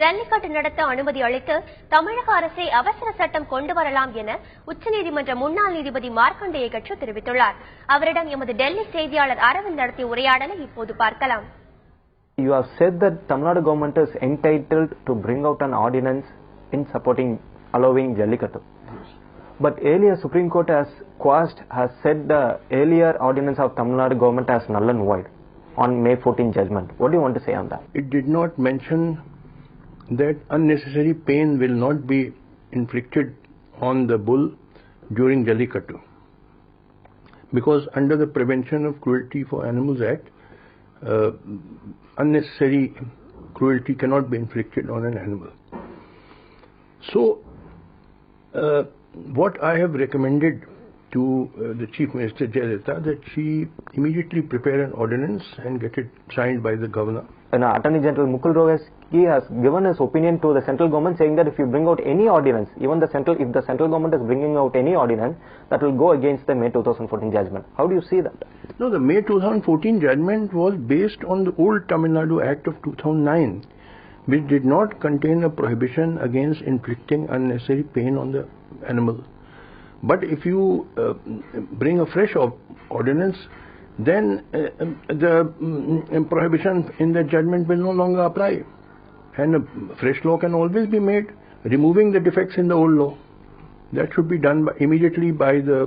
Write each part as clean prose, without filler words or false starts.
ஜல்லிக்கட்டு நடத்த அனுமதி அளித்து தமிழக அரசை அவசர சட்டம் கொண்டு வரலாம் என உச்சநீதிமன்ற முன்னாள் நீதிபதி மார்க்கண்டேய கட்சி தெரிவித்துள்ளார். அவரிடம் எமது டெல்லி செய்தியாளர் அரவிந்த் நடத்திய உரையாடலை இப்போது பார்க்கலாம். You have said that Tamil Nadu government is entitled to bring out an ordinance in supporting allowing Jallikattu. But earlier Supreme Court has said the earlier ordinance of Tamil Nadu government as null and void on May 14 judgment. What do you want to say on that? It did not mention that unnecessary pain will not be inflicted on the bull during Jallikattu. Because under the Prevention of Cruelty for Animals Act, unnecessary cruelty cannot be inflicted on an animal. So, what I have recommended to the Chief Minister Jayalalitha that she immediately prepare an ordinance and get it signed by the governor. Attorney General Mukul Rohatgi has given his opinion to the central government, saying that if you bring out any ordinance, even if the central government is bringing out any ordinance, that will go against the May 2014 judgment. How do you see that? No, the May 2014 judgment was based on the old Tamil Nadu Act of 2009, which did not contain a prohibition against inflicting unnecessary pain on the animal. But if you bring a fresh ordinance, then the prohibition in the judgment will no longer apply. And a fresh law can always be made, removing the defects in the old law. That should be done immediately by the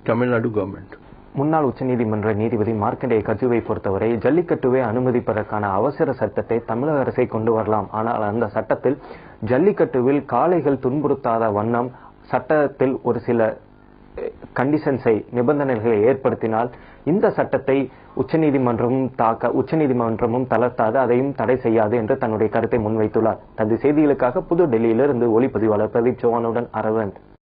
Tamil Nadu government. முன்னாள் உச்சநீதிமன்ற நீதிபதி மார்க்கண்டேய கட்சியை பொறுத்தவரை ஜல்லிக்கட்டுவை அனுமதிப்பதற்கான அவசர சட்டத்தை தமிழக அரசை கொண்டு வரலாம். ஆனால் அந்த சட்டத்தில் ஜல்லிக்கட்டுவில் காளைகள் துன்புறுத்தாத வண்ணம் சட்டத்தில் ஒரு சில கண்டிஷன்ஸை நிபந்தனைகளை ஏற்படுத்தினால் இந்த சட்டத்தை உச்சநீதிமன்றமும் தளர்த்தாது, அதையும் தடை செய்யாது என்று தன்னுடைய கருத்தை முன்வைத்துள்ளார். தனது செய்திகளுக்காக புது டெல்லியிலிருந்து ஒளிப்பதிவாளர் பிரதீப் சௌஹானுடன் அரவிந்த்.